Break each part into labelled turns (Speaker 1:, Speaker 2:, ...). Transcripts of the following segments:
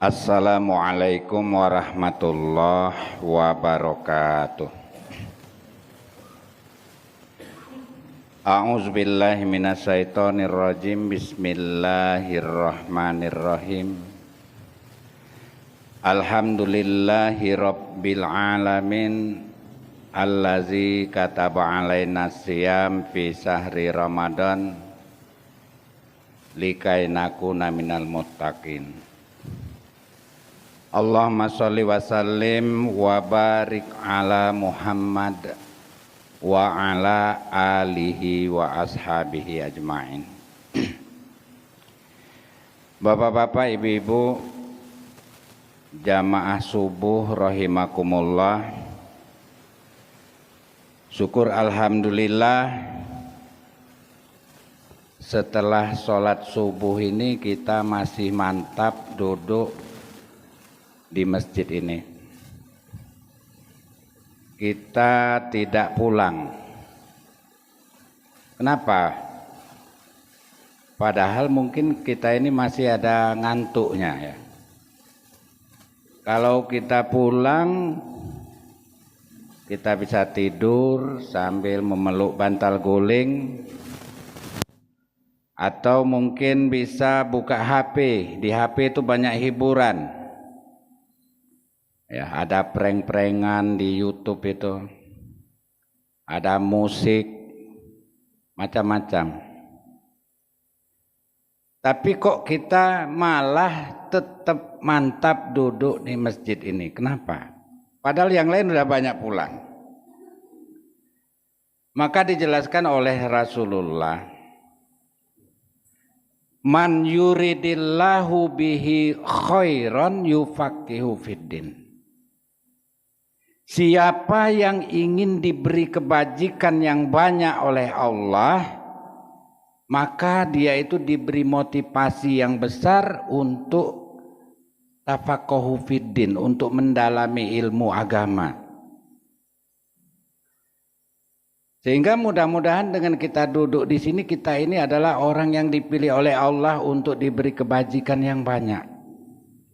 Speaker 1: Assalamualaikum warahmatullahi wabarakatuh. A'udzubillahi minasyaitonirrajim. Bismillahirrahmanirrahim. Alhamdulillahi rabbil alamin allazi kataba alaina siyam fi sahri Ramadan likainakuna minal muttaqin. Allahumma sholli wa sallim wa barik ala Muhammad wa ala alihi wa ashabihi ajma'in. Bapak-bapak, ibu-ibu, jamaah subuh rahimakumullah. Syukur alhamdulillah, setelah sholat subuh ini kita masih mantap duduk di masjid ini. Kita tidak pulang. Kenapa? Padahal mungkin kita ini masih ada ngantuknya ya. Kalau kita pulang, kita bisa tidur sambil memeluk bantal guling, atau mungkin bisa buka HP. Di HP itu banyak hiburan. Ya, ada prank-prankan di YouTube itu, ada musik, macam-macam. Tapi kok kita malah tetap mantap duduk di masjid ini? Kenapa? Padahal yang lain sudah banyak pulang. Maka dijelaskan oleh Rasulullah, man yuridillahu bihi khairan yufaqihu fiddin. Siapa yang ingin diberi kebajikan yang banyak oleh Allah, maka dia itu diberi motivasi yang besar untuk tafaqquhu fiddin, untuk mendalami ilmu agama. Sehingga mudah-mudahan dengan kita duduk di sini, kita ini adalah orang yang dipilih oleh Allah untuk diberi kebajikan yang banyak.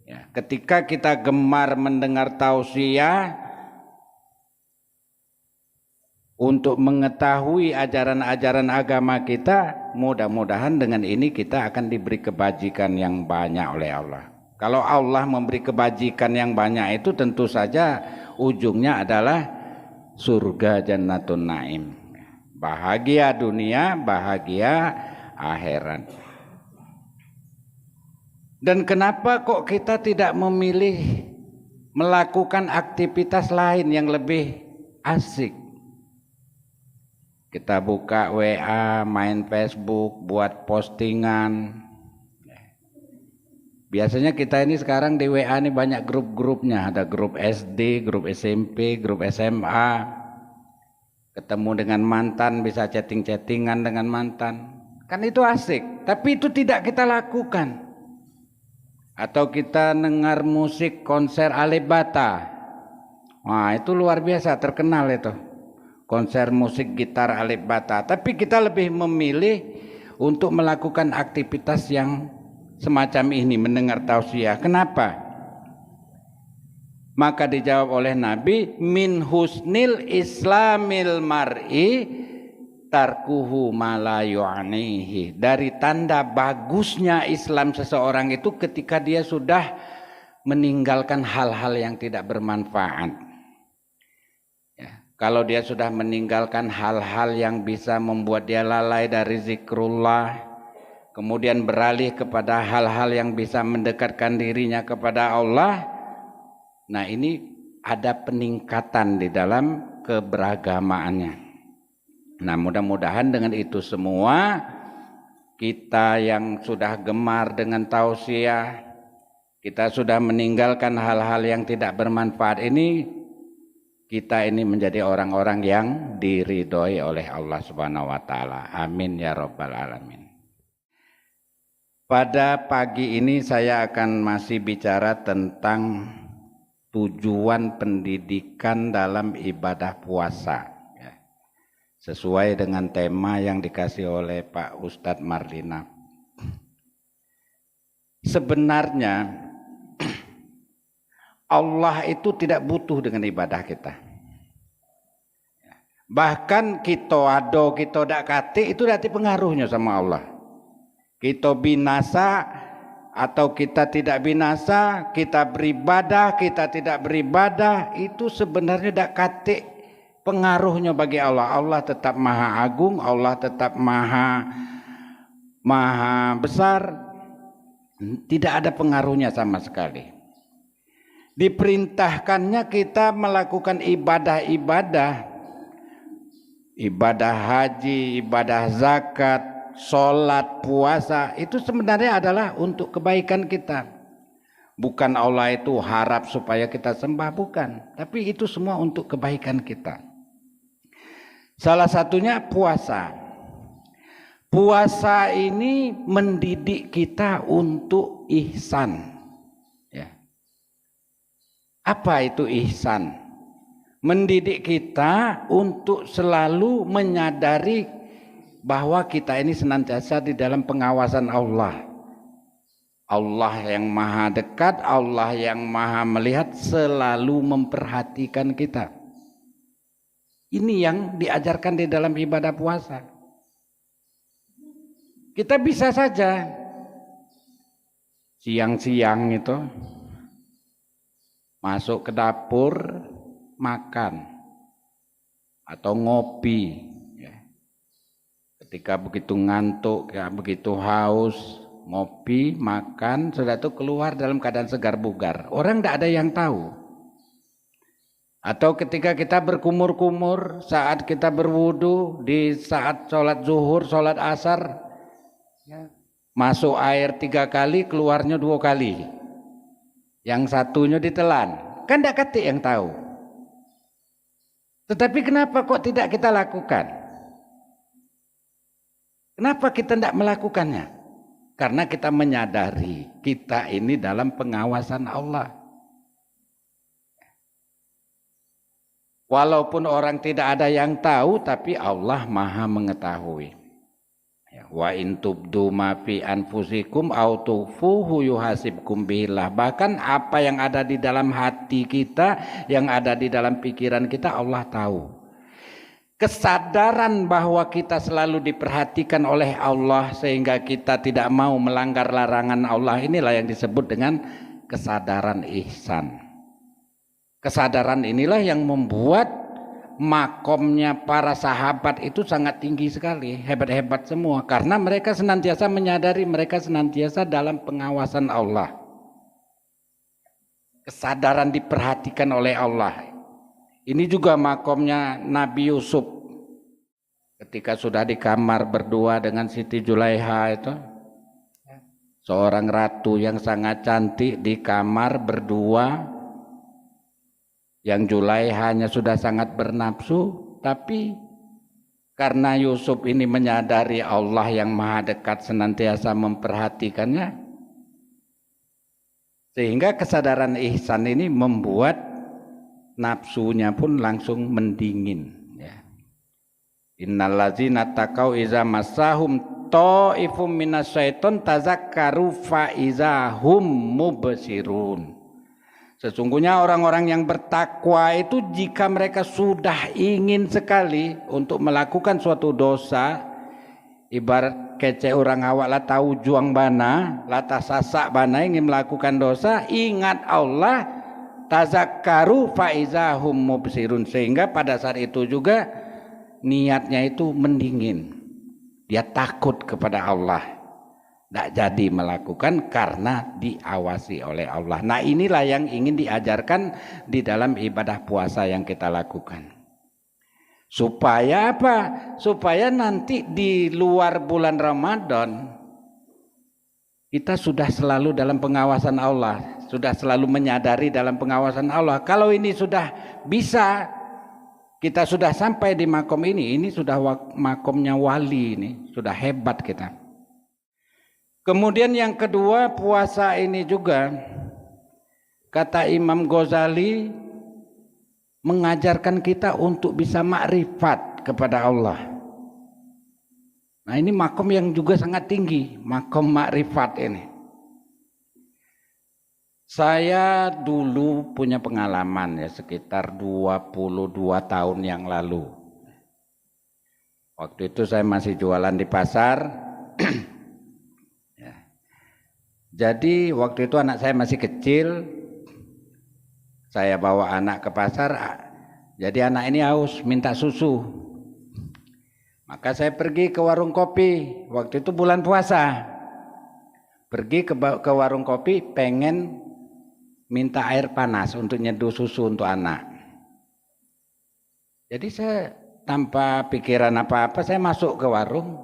Speaker 1: Ya, ketika kita gemar mendengar tausiah, untuk mengetahui ajaran-ajaran agama kita, mudah-mudahan dengan ini kita akan diberi kebajikan yang banyak oleh Allah. Kalau Allah memberi kebajikan yang banyak itu tentu saja ujungnya adalah surga Jannatun Naim. Bahagia dunia, bahagia akhirat. Dan kenapa kok kita tidak memilih melakukan aktivitas lain yang lebih asik? Kita buka WA, main Facebook, buat postingan. Biasanya kita ini sekarang di WA ini banyak grup-grupnya. Ada grup SD, grup SMP, grup SMA. Ketemu dengan mantan, bisa chatting-chattingan dengan mantan. Kan itu asik, tapi itu tidak kita lakukan. Atau kita dengar musik konser Alif Ba Ta. Wah, itu luar biasa, terkenal itu. Konser musik gitar Alif Ba Ta. Tapi kita lebih memilih untuk melakukan aktivitas yang semacam ini, mendengar tausiah. Kenapa? Maka dijawab oleh Nabi, min husnil islamil mar'i tarkuhu ma la yu'anihi. Dari tanda bagusnya Islam seseorang itu ketika dia sudah meninggalkan hal-hal yang tidak bermanfaat. Kalau dia sudah meninggalkan hal-hal yang bisa membuat dia lalai dari zikrullah, kemudian beralih kepada hal-hal yang bisa mendekatkan dirinya kepada Allah, nah ini ada peningkatan di dalam keberagamaannya. Nah, mudah-mudahan dengan itu semua, kita yang sudah gemar dengan tausiah, kita sudah meninggalkan hal-hal yang tidak bermanfaat ini, kita ini menjadi orang-orang yang diridhoi oleh Allah Subhanahu wa taala. Amin ya rabbal alamin. Pada pagi ini saya akan masih bicara tentang tujuan pendidikan dalam ibadah puasa. Sesuai dengan tema yang dikasih oleh Pak Ustadz Marlina. Sebenarnya Allah itu tidak butuh dengan ibadah kita. Bahkan kita ado, kita dak kate itu dati pengaruhnya sama Allah. Kita binasa atau kita tidak binasa, kita beribadah, kita tidak beribadah, itu sebenarnya dak kate pengaruhnya bagi Allah. Allah tetap maha agung, Allah tetap maha besar, tidak ada pengaruhnya sama sekali. Diperintahkannya kita melakukan ibadah-ibadah, ibadah haji, ibadah zakat, sholat, puasa, itu sebenarnya adalah untuk kebaikan kita. Bukan Allah itu harap supaya kita sembah, bukan. Tapi itu semua untuk kebaikan kita. Salah satunya puasa. Puasa ini mendidik kita untuk ihsan. Apa itu ihsan? Mendidik kita untuk selalu menyadari bahwa kita ini senantiasa di dalam pengawasan Allah. Allah yang maha dekat, Allah yang maha melihat, selalu memperhatikan kita. Ini yang diajarkan di dalam ibadah puasa. Kita bisa saja siang-siang itu masuk ke dapur makan atau ngopi, ya. Ketika begitu ngantuk, ya, begitu haus, ngopi, makan, sudah itu keluar dalam keadaan segar bugar. Orang tidak ada yang tahu. Atau ketika kita berkumur-kumur saat kita berwudu, di saat sholat zuhur, sholat asar, ya, masuk air 3 kali, keluarnya 2 kali. Yang satunya ditelan, kan tidak ketik yang tahu. Tetapi kenapa kok tidak kita lakukan? Kenapa kita tidak melakukannya? Karena kita menyadari kita ini dalam pengawasan Allah. Walaupun orang tidak ada yang tahu, tapi Allah maha mengetahui. Wa in tubdu ma fi anfusikum aw tukhfuhu yuhasibkum billah. Bahkan apa yang ada di dalam hati kita, yang ada di dalam pikiran kita, Allah tahu. Kesadaran bahwa kita selalu diperhatikan oleh Allah sehingga kita tidak mau melanggar larangan Allah, inilah yang disebut dengan kesadaran ihsan. Kesadaran inilah yang membuat makomnya para sahabat itu sangat tinggi sekali, hebat-hebat semua, karena mereka senantiasa menyadari mereka senantiasa dalam pengawasan Allah. Kesadaran diperhatikan oleh Allah. Ini juga makomnya Nabi Yusuf ketika sudah di kamar berdua dengan Siti Julaiha itu, seorang ratu yang sangat cantik di kamar berdua. Yang Julaihanya sudah sangat bernafsu, tapi karena Yusuf ini menyadari Allah yang maha dekat senantiasa memperhatikannya, sehingga kesadaran ihsan ini membuat nafsunya pun langsung mendingin. Innallazina taqau iza massahum ta'ifum minasyaiton tazakkaru fa iza hum mubsirun. Sesungguhnya orang-orang yang bertakwa itu jika mereka sudah ingin sekali untuk melakukan suatu dosa, ibarat kece orang awak lah tahu juang bana, lata sasak bana ingin melakukan dosa, ingat Allah, tazakkaru faizahum mubsirun, sehingga pada saat itu juga niatnya itu mendingin. Dia takut kepada Allah. Tidak jadi melakukan karena diawasi oleh Allah. Nah, inilah yang ingin diajarkan di dalam ibadah puasa yang kita lakukan. Supaya apa? Supaya nanti di luar bulan Ramadan kita sudah selalu dalam pengawasan Allah, sudah selalu menyadari dalam pengawasan Allah. Kalau ini sudah bisa, kita sudah sampai di makom ini sudah makomnya wali, ini sudah hebat kita. Kemudian yang kedua, puasa ini juga kata Imam Ghazali mengajarkan kita untuk bisa makrifat kepada Allah. Nah, ini makom yang juga sangat tinggi, makom makrifat ini. Saya dulu punya pengalaman ya sekitar 22 tahun yang lalu. Waktu itu saya masih jualan di pasar. Ya. Jadi waktu itu anak saya masih kecil. Saya bawa anak ke pasar. Jadi anak ini haus, minta susu. Maka saya pergi ke warung kopi. Waktu itu bulan puasa. Pergi ke warung kopi pengen minta air panas untuk nyeduh susu untuk anak. Jadi saya tanpa pikiran apa-apa saya masuk ke warung.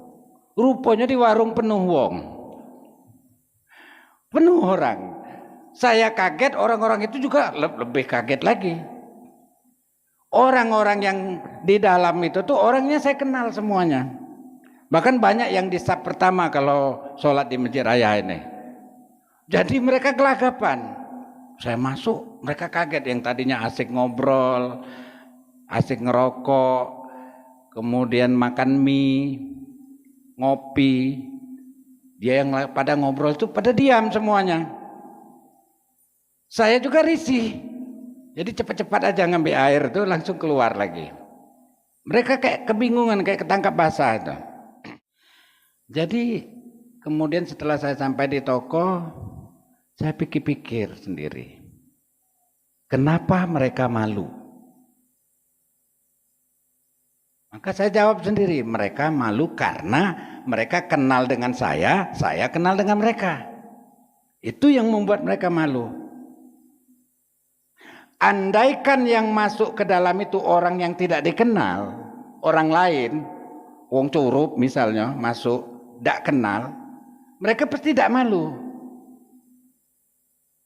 Speaker 1: Rupanya di warung penuh wong. Penuh orang. Saya kaget, orang-orang itu juga lebih kaget lagi. Orang-orang yang di dalam itu tuh orangnya saya kenal semuanya. Bahkan banyak yang di saf pertama kalau sholat di Masjid Raya ini. Jadi mereka gelagapan. Saya masuk, mereka kaget, yang tadinya asik ngobrol, asik ngerokok, kemudian makan mie, ngopi. Dia yang pada ngobrol itu pada diam semuanya. Saya juga risih. Jadi cepat-cepat aja ngambil air itu langsung keluar lagi. Mereka kayak kebingungan, kayak ketangkap basah itu. Jadi kemudian setelah saya sampai di toko, saya pikir-pikir sendiri, kenapa mereka malu? Maka saya jawab sendiri, mereka malu karena mereka kenal dengan saya kenal dengan mereka. Itu yang membuat mereka malu. Andaikan yang masuk ke dalam itu orang yang tidak dikenal, orang lain, wong curup misalnya masuk, tidak kenal, mereka pasti tidak malu.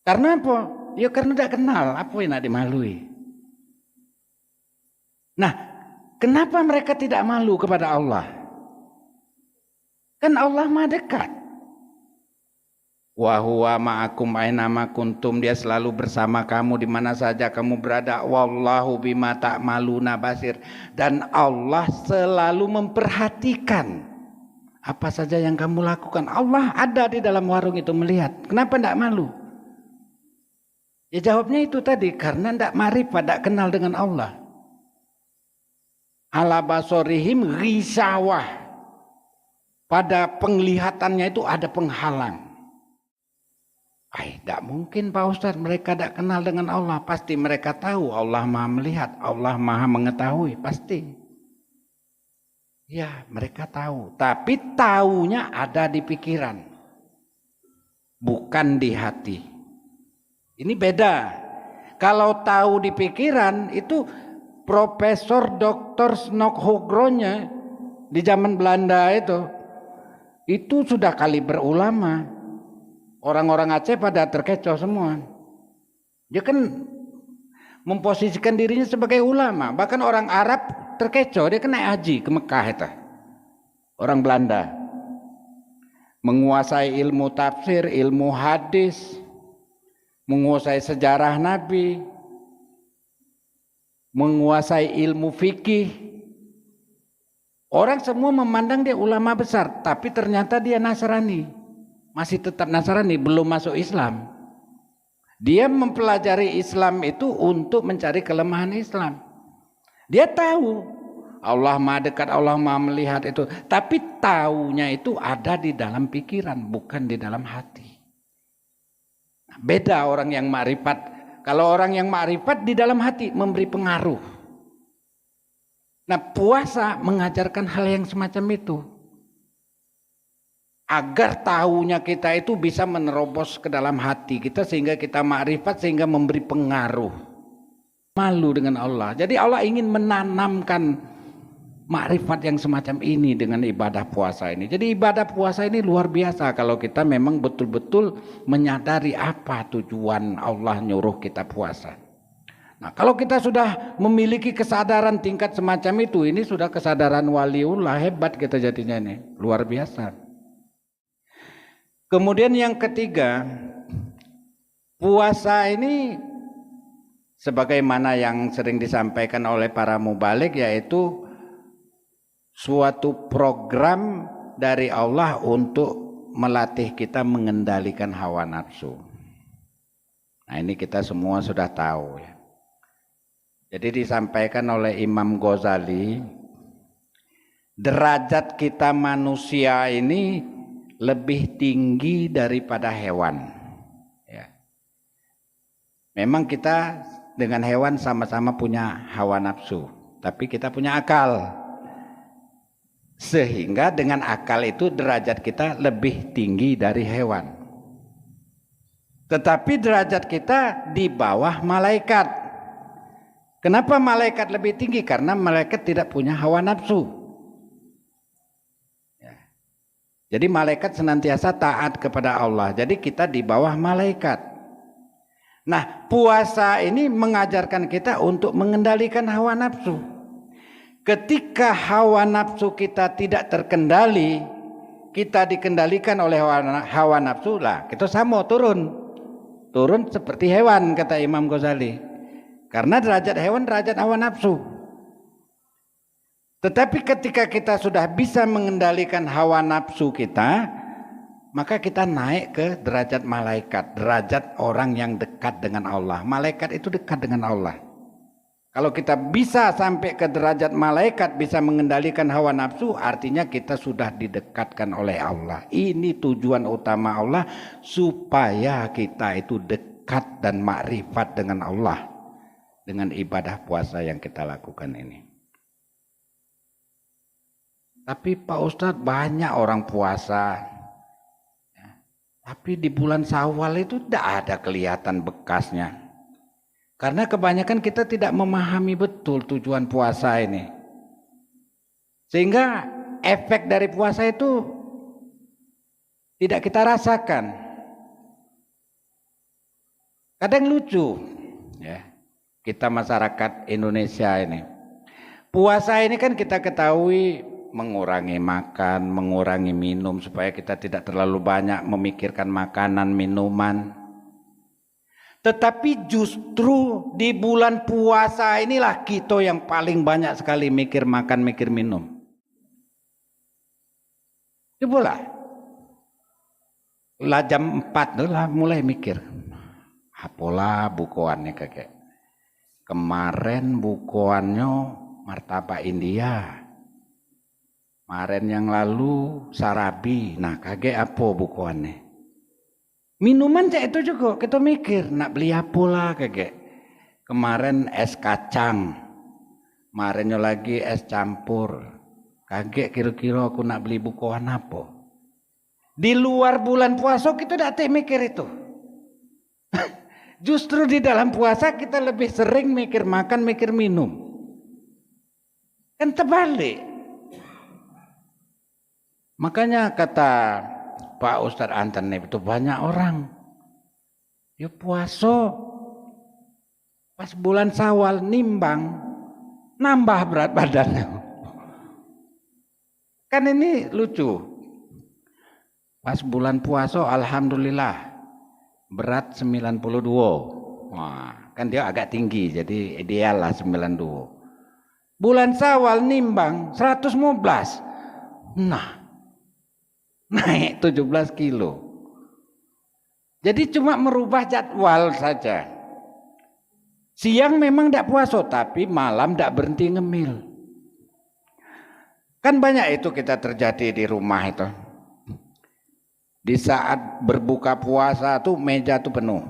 Speaker 1: Karena apa? Ya karena tidak kenal, apa yang nak dimalui? Nah, kenapa mereka tidak malu kepada Allah? Kan Allah Maha dekat. Wa huwa ma'akum aina ma kuntum, dia selalu bersama kamu di mana saja kamu berada. Wallahu bima ta'maluna basir, dan Allah selalu memperhatikan apa saja yang kamu lakukan. Allah ada di dalam warung itu melihat. Kenapa tidak malu? Ya jawabnya itu tadi, karena tidak marifat, tidak kenal dengan Allah. Ala basorihim ghisawah, pada penglihatannya itu ada penghalang. Tidak mungkin Pak Ustadz mereka tidak kenal dengan Allah. Pasti mereka tahu Allah Maha melihat, Allah Maha mengetahui, pasti. Ya mereka tahu, tapi taunya ada di pikiran, bukan di hati. Ini beda. Kalau tahu di pikiran itu Profesor Dr. Snokhogronya di zaman Belanda itu sudah kaliber ulama. Orang-orang Aceh pada terkecoh semua. Dia kan memposisikan dirinya sebagai ulama. Bahkan orang Arab terkecoh, dia kan naik haji ke Mekah itu. Orang Belanda menguasai ilmu tafsir, ilmu hadis, menguasai sejarah Nabi, menguasai ilmu fikih. Orang semua memandang dia ulama besar, tapi ternyata dia Nasrani. Masih tetap Nasrani, belum masuk Islam. Dia mempelajari Islam itu untuk mencari kelemahan Islam. Dia tahu Allah Maha dekat, Allah Maha melihat itu, tapi taunya itu ada di dalam pikiran, bukan di dalam hati. Beda orang yang ma'rifat. Kalau orang yang ma'rifat di dalam hati memberi pengaruh. Nah, puasa mengajarkan hal yang semacam itu. Agar tahunya kita itu bisa menerobos ke dalam hati kita sehingga kita ma'rifat, sehingga memberi pengaruh. Malu dengan Allah. Jadi Allah ingin menanamkan ma'rifat yang semacam ini dengan ibadah puasa ini. Jadi ibadah puasa ini luar biasa kalau kita memang betul-betul menyadari apa tujuan Allah nyuruh kita puasa. Nah, kalau kita sudah memiliki kesadaran tingkat semacam itu, ini sudah kesadaran waliullah, hebat kita jadinya ini, luar biasa. Kemudian yang ketiga, puasa ini sebagaimana yang sering disampaikan oleh para mubalik, yaitu suatu program dari Allah untuk melatih kita mengendalikan hawa nafsu. Nah ini kita semua sudah tahu ya. Jadi disampaikan oleh Imam Ghazali, derajat kita manusia ini lebih tinggi daripada hewan. Ya. Memang kita dengan hewan sama-sama punya hawa nafsu, tapi kita punya akal. Sehingga dengan akal itu derajat kita lebih tinggi dari hewan. Tetapi derajat kita di bawah malaikat. Kenapa malaikat lebih tinggi? Karena malaikat tidak punya hawa nafsu. Ya. Jadi malaikat senantiasa taat kepada Allah. Jadi kita di bawah malaikat. Nah, puasa ini mengajarkan kita untuk mengendalikan hawa nafsu. Ketika hawa nafsu kita tidak terkendali, kita dikendalikan oleh hawa nafsu lah, kita sama turun seperti hewan, kata Imam Ghazali. Karena derajat hewan derajat hawa nafsu. Tetapi ketika kita sudah bisa mengendalikan hawa nafsu kita, maka kita naik ke derajat malaikat, derajat orang yang dekat dengan Allah. Malaikat itu dekat dengan Allah. Kalau kita bisa sampai ke derajat malaikat, bisa mengendalikan hawa nafsu, artinya kita sudah didekatkan oleh Allah. Ini tujuan utama Allah, supaya kita itu dekat dan makrifat dengan Allah, dengan ibadah puasa yang kita lakukan ini. Tapi Pak Ustadz, banyak orang puasa, tapi di bulan Syawal itu tidak ada kelihatan bekasnya. Karena kebanyakan kita tidak memahami betul tujuan puasa ini. Sehingga efek dari puasa itu tidak kita rasakan. Kadang lucu ya, kita masyarakat Indonesia ini. Puasa ini kan kita ketahui mengurangi makan, mengurangi minum supaya kita tidak terlalu banyak memikirkan makanan, minuman. Tetapi justru di bulan puasa inilah kita yang paling banyak sekali mikir makan, mikir minum. Cobalah. Lah jam 4 lah mulai mikir. Apalah bukuannya kakek. Kemarin bukuannya martabak India. Kemarin yang lalu sarabi. Nah kakek apa bukuannya? Minuman cek itu juga kita mikir nak beli apa lah kakek. Kemarin es kacang, kemarinnya lagi es campur. Kakek kira-kira aku nak beli bukuan apa? Di luar bulan puasa kita tidak mikir itu. Justru di dalam puasa kita lebih sering mikir makan, mikir minum. Kan terbalik. Makanya kata Pak Ustadz Anton itu banyak orang ya puasa pas bulan Syawal nimbang nambah berat badannya. Kan ini lucu. Pas bulan puasa alhamdulillah berat 92. Wah, kan dia agak tinggi jadi ideal lah 92. Bulan Syawal nimbang 115. Nah, naik 17 kilo. Jadi cuma merubah jadwal saja. Siang memang tidak puasa, tapi malam tidak berhenti ngemil. Kan banyak itu kita terjadi di rumah itu. Di saat berbuka puasa tuh meja tuh penuh.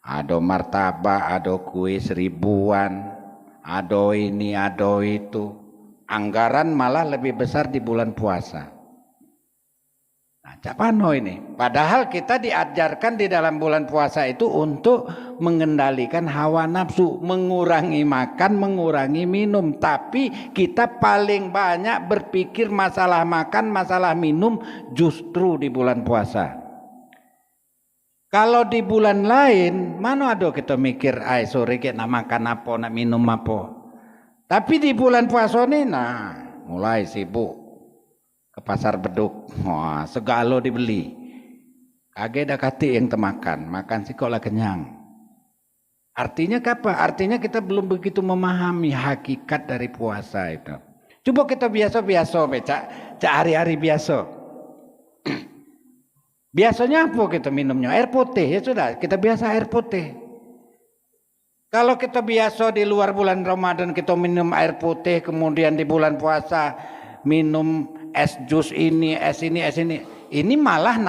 Speaker 1: Ada martabak, ada kue seribuan, ada ini, ada itu. Anggaran malah lebih besar di bulan puasa. Nah, capano ini. Padahal kita diajarkan di dalam bulan puasa itu untuk mengendalikan hawa nafsu, mengurangi makan, mengurangi minum. Tapi kita paling banyak berpikir masalah makan, masalah minum justru di bulan puasa. Kalau di bulan lain, mana ada kita mikir, ay sore kita nak makan apa, nak minum apa. Tapi di bulan puasa ini, nah mulai sibuk. Ke pasar beduk, wah segala dibeli. Kagak ada kati yang temakan, makan sih kok lah kenyang. Artinya apa? Artinya kita belum begitu memahami hakikat dari puasa itu. Coba kita biasa-biasa, cak hari-hari biasa. Biasanya apa kita minumnya? Air putih, ya sudah, kita biasa air putih. Kalau kita biasa di luar bulan Ramadan kita minum air putih, kemudian di bulan puasa minum es jus ini, es ini. Ini malah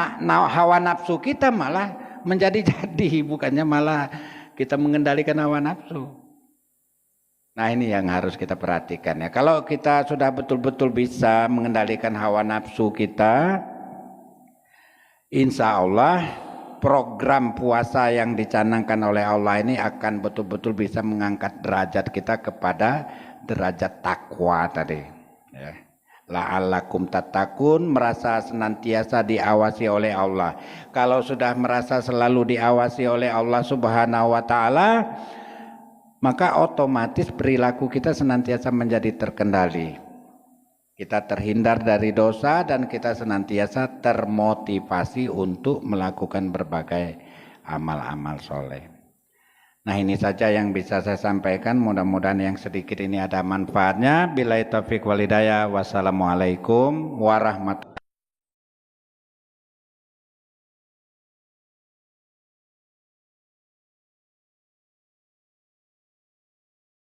Speaker 1: hawa nafsu kita malah menjadi-jadi, bukannya malah kita mengendalikan hawa nafsu. Nah ini yang harus kita perhatikan ya. Kalau kita sudah betul-betul bisa mengendalikan hawa nafsu kita, insya Allah program puasa yang dicanangkan oleh Allah ini akan betul-betul bisa mengangkat derajat kita kepada derajat takwa tadi ya. La'allakum tattaqun, merasa senantiasa diawasi oleh Allah. Kalau sudah merasa selalu diawasi oleh Allah Subhanahu wa taala, maka otomatis perilaku kita senantiasa menjadi terkendali. Kita terhindar dari dosa dan kita senantiasa termotivasi untuk melakukan berbagai amal-amal soleh. Nah ini saja yang bisa saya sampaikan, mudah-mudahan yang sedikit ini ada manfaatnya. Billahi taufiq wal hidayah. Wassalamualaikum warahmatullahi wabarakatuh.